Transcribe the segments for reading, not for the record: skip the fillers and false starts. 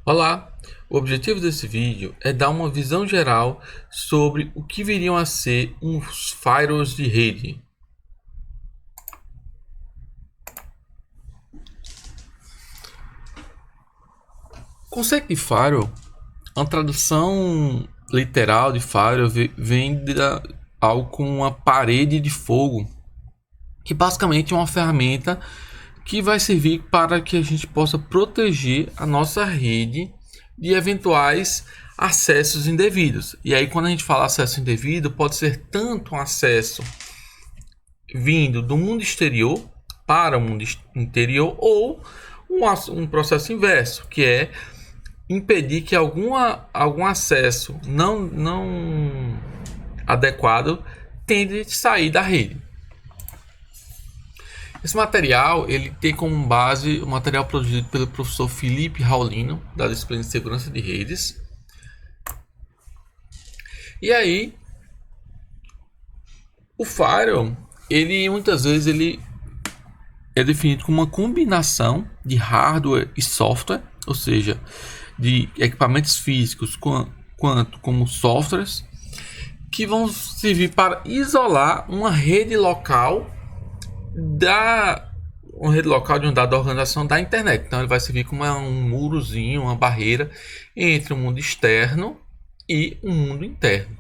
Olá! O objetivo desse vídeo é dar uma visão geral sobre o que viriam a ser uns firewalls de rede. O conceito de firewall, uma tradução literal de firewall vem de algo como uma parede de fogo, que basicamente é uma ferramenta que vai servir para que a gente possa proteger a nossa rede de eventuais acessos indevidos. E aí, quando a gente fala acesso indevido, pode ser tanto um acesso vindo do mundo exterior para o mundo interior ou um processo inverso, que é impedir que algum acesso não adequado tende a sair da rede. Esse material ele tem como base o material produzido pelo professor Felipe Raulino, da disciplina de segurança de redes. E aí, o firewall, ele muitas vezes ele é definido como uma combinação de hardware e software, ou seja, de equipamentos físicos quanto como softwares, que vão servir para isolar uma rede local de um dado da organização da internet. Então ele vai servir como um murozinho, uma barreira entre o mundo externo e o mundo interno.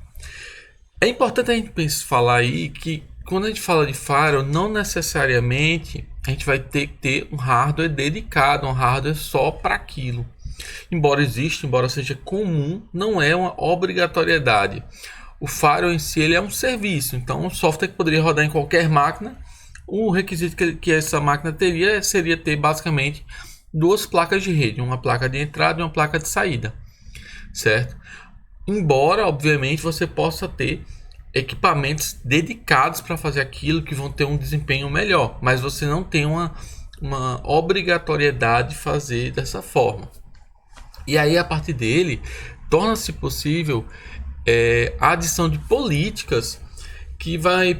É importante a gente falar aí que quando a gente fala de firewall, não necessariamente a gente vai ter que ter um hardware dedicado, um hardware só para aquilo. Embora seja comum, não é uma obrigatoriedade. O firewall em si ele é um serviço, então um software que poderia rodar em qualquer máquina. O requisito que essa máquina teria seria ter basicamente duas placas de rede, uma placa de entrada e uma placa de saída, certo? Embora, obviamente, você possa ter equipamentos dedicados para fazer aquilo que vão ter um desempenho melhor, mas você não tem uma obrigatoriedade de fazer dessa forma. E aí, a partir dele, torna-se possível a adição de políticas que vai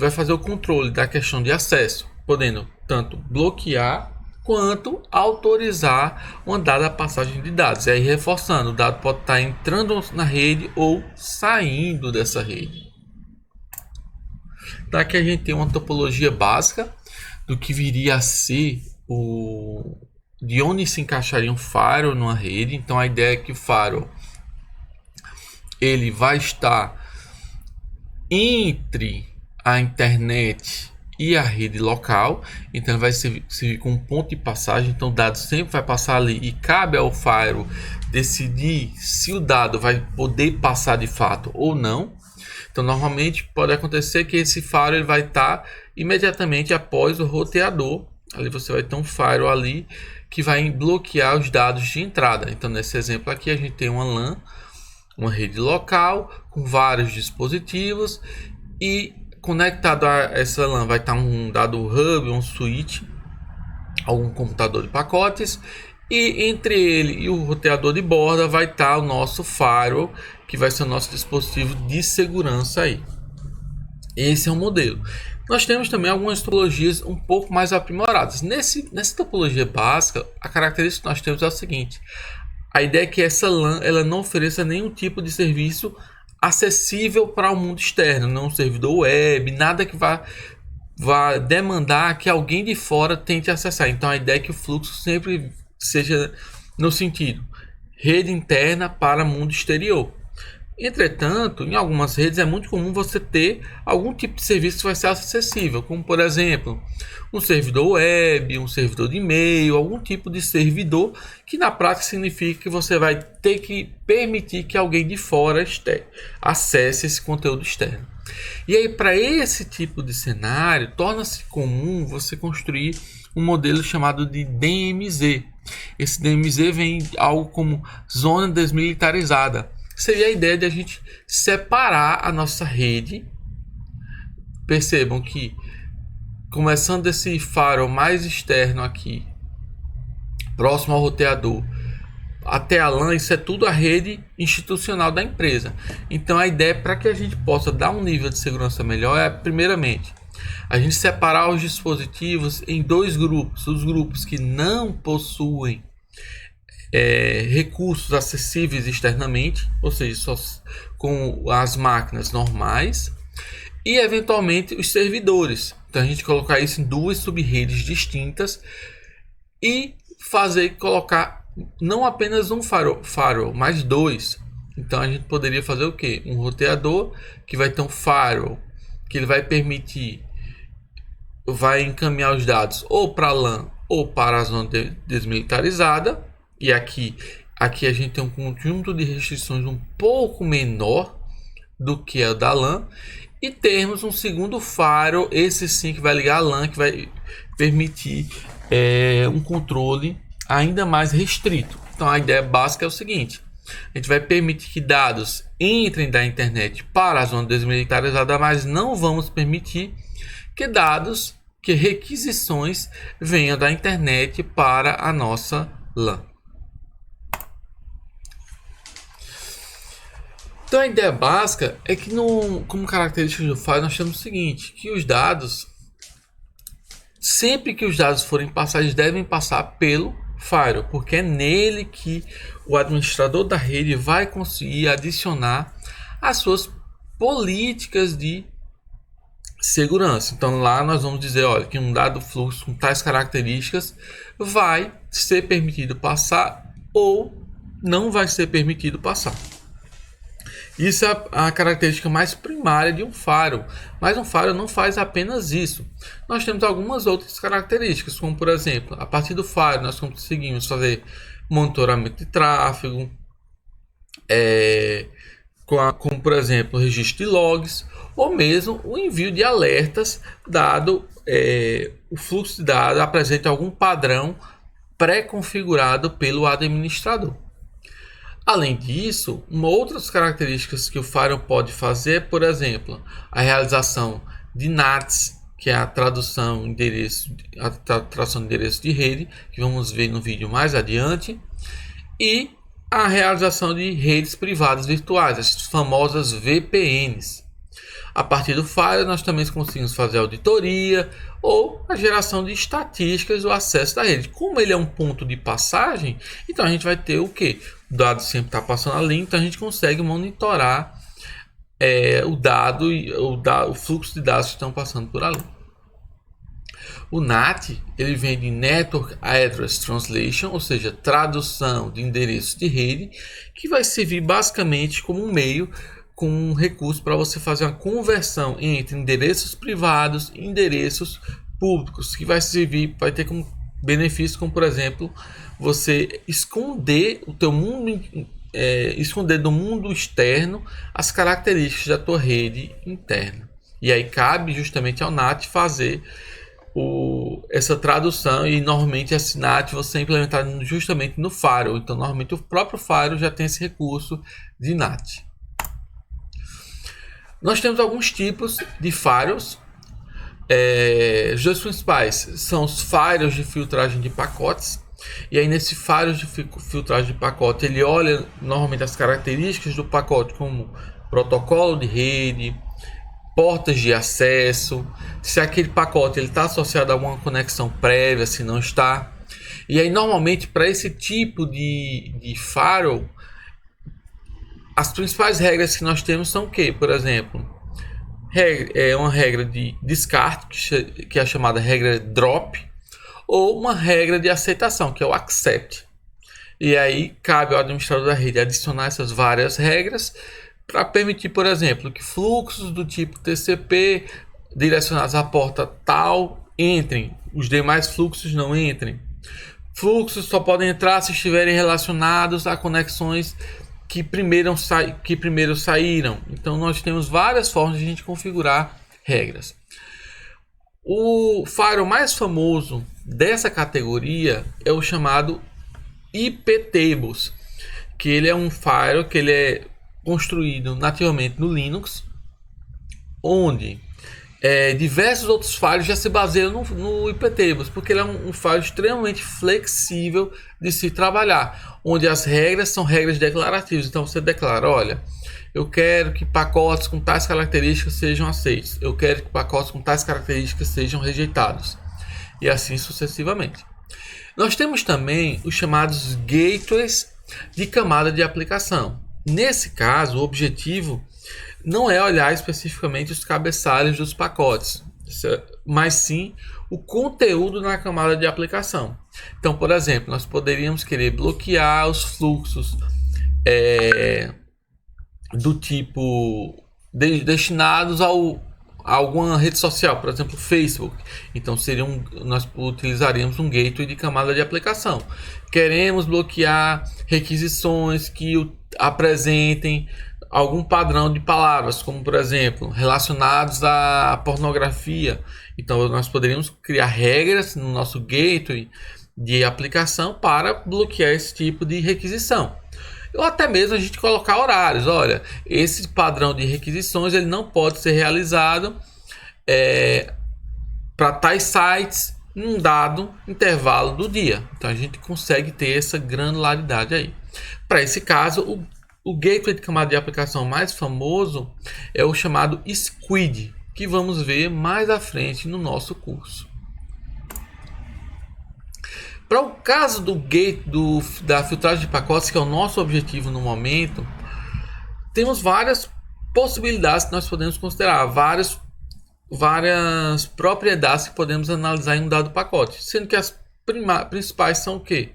fazer o controle da questão de acesso, podendo tanto bloquear quanto autorizar uma dada passagem de dados. E aí, reforçando, o dado pode estar entrando na rede ou saindo dessa rede. Então aqui a gente tem uma topologia básica do que viria a ser de onde se encaixaria um firewall numa rede. Então a ideia é que o firewall ele vai estar entre a internet e a rede local, então ele vai servir como ponto de passagem. Então o dado sempre vai passar ali e cabe ao firewall decidir se o dado vai poder passar de fato ou não. Então normalmente pode acontecer que esse firewall ele vai estar imediatamente após o roteador. Ali você vai ter um firewall ali que vai bloquear os dados de entrada. Então nesse exemplo aqui a gente tem uma LAN, uma rede local com vários dispositivos, e conectado a essa LAN vai estar um dado hub, um switch, algum computador de pacotes, e entre ele e o roteador de borda vai estar o nosso firewall, que vai ser o nosso dispositivo de segurança aí. Esse é o modelo. Nós temos também algumas topologias um pouco mais aprimoradas. Nessa topologia básica, a característica que nós temos é o seguinte: a ideia é que essa LAN ela não ofereça nenhum tipo de serviço acessível para o mundo externo, não um servidor web, nada que vá demandar que alguém de fora tente acessar. Então a ideia é que o fluxo sempre seja no sentido rede interna para mundo exterior. Entretanto, em algumas redes é muito comum você ter algum tipo de serviço que vai ser acessível, como por exemplo um servidor web, um servidor de e-mail, algum tipo de servidor que na prática significa que você vai ter que permitir que alguém de fora acesse esse conteúdo externo. E aí, para esse tipo de cenário, torna-se comum você construir um modelo chamado de DMZ. Esse DMZ vem de algo como zona desmilitarizada. Seria a ideia de a gente separar a nossa rede. Percebam que começando desse firewall mais externo aqui, próximo ao roteador, até a LAN, isso é tudo a rede institucional da empresa. Então a ideia para que a gente possa dar um nível de segurança melhor é, primeiramente, a gente separar os dispositivos em dois grupos. Os grupos que não possuem recursos acessíveis externamente, ou seja, só com as máquinas normais, e eventualmente os servidores. Então a gente colocar isso em duas sub-redes distintas e colocar não apenas um firewall, mas dois. Então a gente poderia fazer o que? Um roteador que vai ter um firewall que ele vai encaminhar os dados ou para a LAN ou para a zona desmilitarizada. E aqui a gente tem um conjunto de restrições um pouco menor do que a da LAN. E temos um segundo firewall, esse sim que vai ligar a LAN, que vai permitir um controle ainda mais restrito. Então a ideia básica é o seguinte: a gente vai permitir que dados entrem da internet para a zona desmilitarizada, mas não vamos permitir que requisições venham da internet para a nossa LAN. Então a ideia básica é que como característica do firewall nós temos o seguinte, que os dados, sempre que os dados forem passados, devem passar pelo firewall, porque é nele que o administrador da rede vai conseguir adicionar as suas políticas de segurança. Então lá nós vamos dizer, olha, que um dado fluxo com tais características vai ser permitido passar ou não vai ser permitido passar. Isso é a característica mais primária de um firewall, mas um firewall não faz apenas isso. Nós temos algumas outras características, como por exemplo, a partir do firewall nós conseguimos fazer monitoramento de tráfego, como por exemplo, registro de logs, ou mesmo o envio de alertas, dado o fluxo de dados apresenta algum padrão pré-configurado pelo administrador. Além disso, outras características que o firewall pode fazer, por exemplo, a realização de NATs, que é a tradução de endereço de rede, que vamos ver no vídeo mais adiante, e a realização de redes privadas virtuais, as famosas VPNs. A partir do firewall, nós também conseguimos fazer auditoria ou a geração de estatísticas do acesso da rede. Como ele é um ponto de passagem, então a gente vai ter o que? O dado sempre está passando ali, então a gente consegue monitorar o fluxo de dados que estão passando por ali. O NAT ele vem de Network Address Translation, ou seja, tradução de endereço de rede, que vai servir basicamente como um meio, com um recurso para você fazer uma conversão entre endereços privados e endereços públicos, que vai ter como benefício, como por exemplo, você esconder o teu mundo, esconder do mundo externo as características da tua rede interna. E aí cabe justamente ao NAT fazer essa tradução, e normalmente esse NAT você é implementado justamente no firewall. Então normalmente o próprio firewall já tem esse recurso de NAT. Nós temos alguns tipos de firewalls. Os dois principais são os firewalls de filtragem de pacotes. E aí nesse firewall de filtragem de pacote, ele olha normalmente as características do pacote, como protocolo de rede, portas de acesso, se aquele pacote está associado a alguma conexão prévia, se não está. E aí normalmente para esse tipo de firewall, as principais regras que nós temos são o que? Por exemplo, uma regra de descarte, que é a chamada regra drop, ou uma regra de aceitação, que é o accept. E aí cabe ao administrador da rede adicionar essas várias regras para permitir, por exemplo, que fluxos do tipo TCP direcionados à porta tal entrem, os demais fluxos não entrem. Fluxos só podem entrar se estiverem relacionados a conexões que primeiro saíram. Então nós temos várias formas de a gente configurar regras. O firewall mais famoso dessa categoria é o chamado iptables, que ele é um firewall que ele é construído nativamente no Linux, onde diversos outros firewalls já se baseiam no iptables, porque ele é um firewall extremamente flexível de se trabalhar, onde as regras são regras declarativas. Então você declara, olha, eu quero que pacotes com tais características sejam aceitos, eu quero que pacotes com tais características sejam rejeitados, e assim sucessivamente. Nós temos também os chamados gateways de camada de aplicação. Nesse caso, o objetivo não é olhar especificamente os cabeçalhos dos pacotes, mas sim o conteúdo na camada de aplicação. Então, por exemplo, nós poderíamos querer bloquear os fluxos do tipo destinados a alguma rede social, por exemplo, Facebook. Então nós utilizaríamos um gateway de camada de aplicação. Queremos bloquear requisições que apresentem algum padrão de palavras, como por exemplo, relacionados à pornografia. Então nós poderíamos criar regras no nosso gateway de aplicação para bloquear esse tipo de requisição. Ou até mesmo a gente colocar horários. Olha, esse padrão de requisições ele não pode ser realizado para tais sites em um dado intervalo do dia. Então a gente consegue ter essa granularidade aí. Para esse caso, o gateway de camada de aplicação mais famoso é o chamado Squid, que vamos ver mais à frente no nosso curso. Para o caso do da filtragem de pacotes, que é o nosso objetivo no momento, temos várias possibilidades que nós podemos considerar, várias propriedades que podemos analisar em um dado pacote, sendo que as principais são o quê?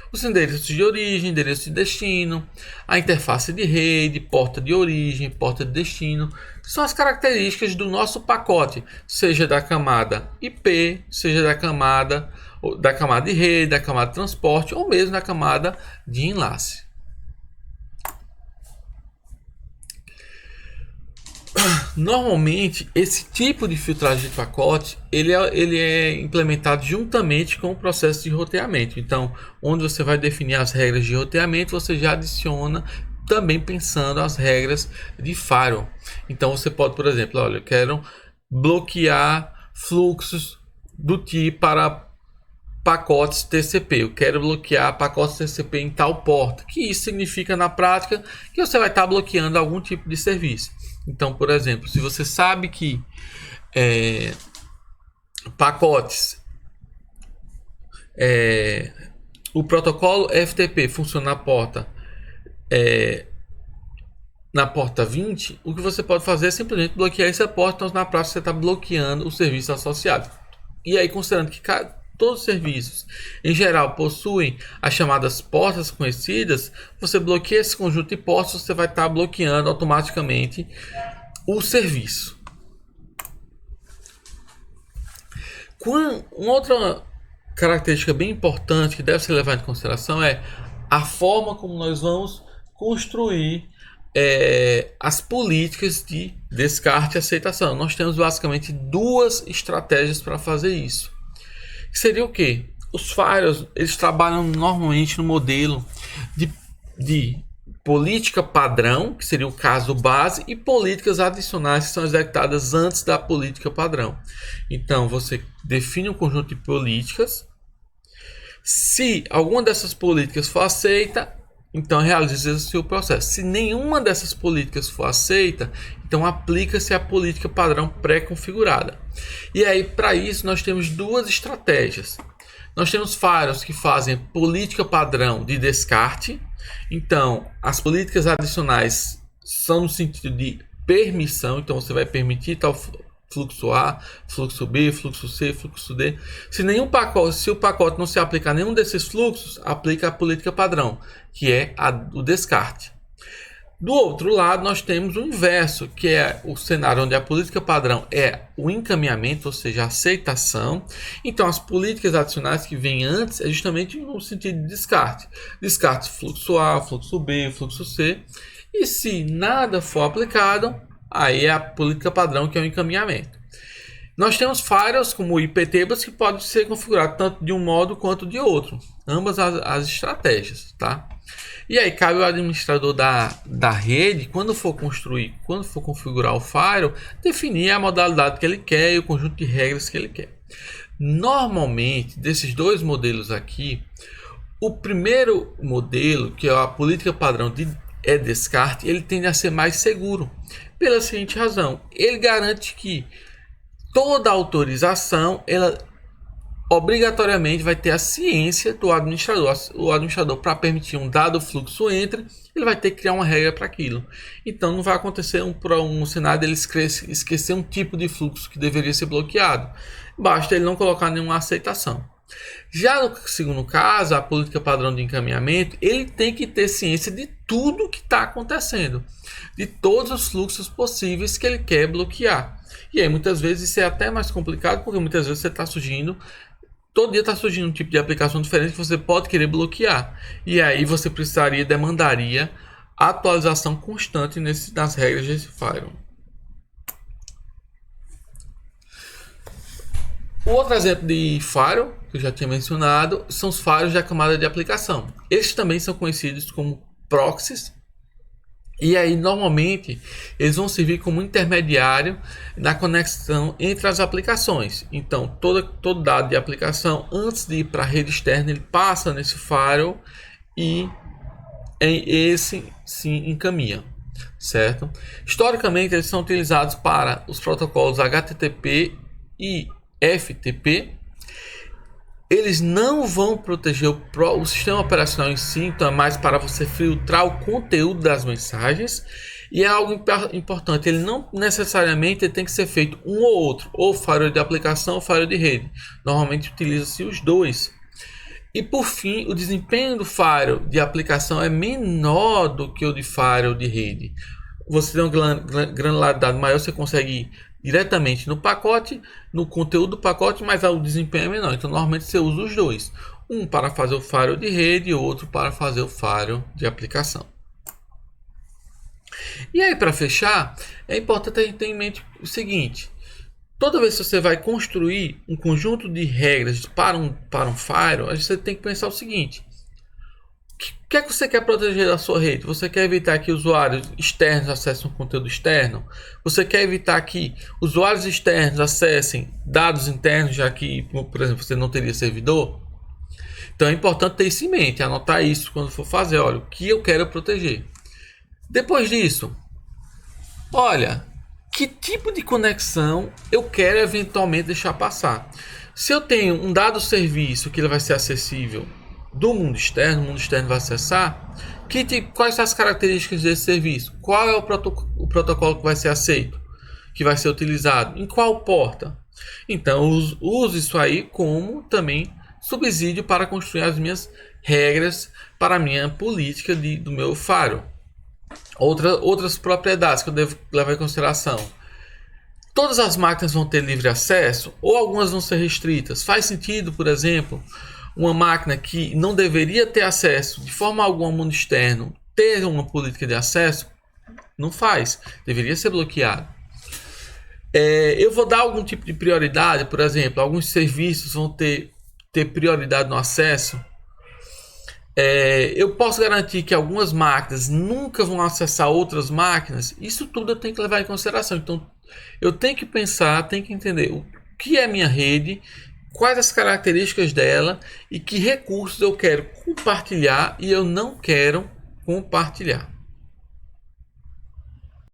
Os endereços de origem, endereço de destino, a interface de rede, porta de origem, porta de destino, são as características do nosso pacote, seja da camada IP, seja da camada de rede, da camada de transporte ou mesmo da camada de enlace. Normalmente, esse tipo de filtragem de pacote ele é implementado juntamente com o processo de roteamento. Então, onde você vai definir as regras de roteamento, você já adiciona também pensando as regras de firewall. Então, você pode, por exemplo, olha, eu quero bloquear fluxos do tipo para pacotes TCP. Eu quero bloquear pacotes TCP em tal porta. Que isso significa na prática que você vai estar bloqueando algum tipo de serviço. Então, por exemplo, se você sabe que pacotes, o protocolo FTP funciona na porta 20, o que você pode fazer é simplesmente bloquear essa porta. Então, na prática, você está bloqueando o serviço associado. E aí, considerando que todos os serviços, em geral, possuem as chamadas portas conhecidas, você bloqueia esse conjunto de portas, você vai estar bloqueando automaticamente o serviço. Uma outra característica bem importante que deve ser levada em consideração é a forma como nós vamos construir as políticas de descarte e aceitação. Nós temos basicamente duas estratégias para fazer isso. Seria o que? Os firewalls eles trabalham normalmente no modelo de política padrão, que seria o caso base, e políticas adicionais que são executadas antes da política padrão. Então você define um conjunto de políticas. Se alguma dessas políticas for aceita, então realiza-se o processo. Se nenhuma dessas políticas for aceita, então aplica-se a política padrão pré-configurada. E aí, para isso, nós temos duas estratégias. Nós temos firewalls que fazem política padrão de descarte. Então, as políticas adicionais são no sentido de permissão. Então, você vai permitir tal fluxo A, fluxo B, fluxo C, fluxo D. Se o pacote não se aplicar a nenhum desses fluxos, aplica a política padrão, que é o descarte. Do outro lado, nós temos o inverso, que é o cenário onde a política padrão é o encaminhamento, ou seja, a aceitação. Então, as políticas adicionais que vêm antes é justamente no sentido de descarte. Descarte fluxo A, fluxo B, fluxo C. E se nada for aplicado, aí é a política padrão, que é o encaminhamento. Nós temos firewalls como o IPTables que pode ser configurado tanto de um modo quanto de outro. Ambas as estratégias, tá? E aí cabe ao administrador da rede, quando for configurar o firewall, definir a modalidade que ele quer e o conjunto de regras que ele quer. Normalmente, desses dois modelos aqui, o primeiro modelo, que é a política padrão de descarte, ele tende a ser mais seguro. Pela seguinte razão, ele garante que toda autorização ela obrigatoriamente vai ter a ciência do administrador. O administrador, para permitir um dado fluxo entre, ele vai ter que criar uma regra para aquilo. Então não vai acontecer um cenário dele esquecer um tipo de fluxo que deveria ser bloqueado. Basta ele não colocar nenhuma aceitação. Já no segundo caso, a política padrão de encaminhamento, ele tem que ter ciência de tudo que está acontecendo, de todos os fluxos possíveis que ele quer bloquear. E aí muitas vezes isso é até mais complicado, porque muitas vezes todo dia está surgindo um tipo de aplicação diferente que você pode querer bloquear. E aí você demandaria atualização constante nas regras desse firewall. O outro exemplo de firewall, que eu já tinha mencionado, são os firewalls da camada de aplicação. Estes também são conhecidos como proxies. E aí, normalmente, eles vão servir como intermediário na conexão entre as aplicações. Então, todo dado de aplicação, antes de ir para a rede externa, ele passa nesse firewall e esse sim encaminha, certo? Historicamente, eles são utilizados para os protocolos HTTP e FTP. Eles não vão proteger o sistema operacional em si, então é mais para você filtrar o conteúdo das mensagens. E é algo importante, ele não necessariamente tem que ser feito um ou outro, ou firewall de aplicação ou firewall de rede. Normalmente utiliza-se os dois. E por fim, o desempenho do firewall de aplicação é menor do que o de firewall de rede. Você tem uma granularidade maior, você consegue ir diretamente no pacote, no conteúdo do pacote, mas o desempenho é menor. Então, normalmente você usa os dois. Um para fazer o firewall de rede e outro para fazer o firewall de aplicação. E aí, para fechar, é importante a gente ter em mente o seguinte. Toda vez que você vai construir um conjunto de regras para um firewall, você tem que pensar o seguinte. O que é que você quer proteger da sua rede? Você quer evitar que usuários externos acessem um conteúdo externo? Você quer evitar que usuários externos acessem dados internos, já que, por exemplo, você não teria servidor? Então é importante ter isso em mente, anotar isso quando for fazer. Olha, o que eu quero proteger. Depois disso, olha, que tipo de conexão eu quero eventualmente deixar passar? Se eu tenho um dado serviço que ele vai ser acessível do mundo externo, o mundo externo vai acessar, quais são as características desse serviço? Qual é o protocolo que vai ser aceito, que vai ser utilizado? Em qual porta? Então, use isso aí como também subsídio para construir as minhas regras para a minha política do meu firewall. Outras propriedades que eu devo levar em consideração. Todas as máquinas vão ter livre acesso ou algumas vão ser restritas? Faz sentido, por exemplo, uma máquina que não deveria ter acesso de forma alguma ao mundo externo ter uma política de acesso? Não faz, deveria ser bloqueado. Eu vou dar algum tipo de prioridade, por exemplo, alguns serviços vão ter prioridade no acesso. Eu posso garantir que algumas máquinas nunca vão acessar outras máquinas. Isso tudo eu tenho que levar em consideração. Então eu tenho que pensar, tenho que entender o que é minha rede, quais as características dela e que recursos eu quero compartilhar e eu não quero compartilhar.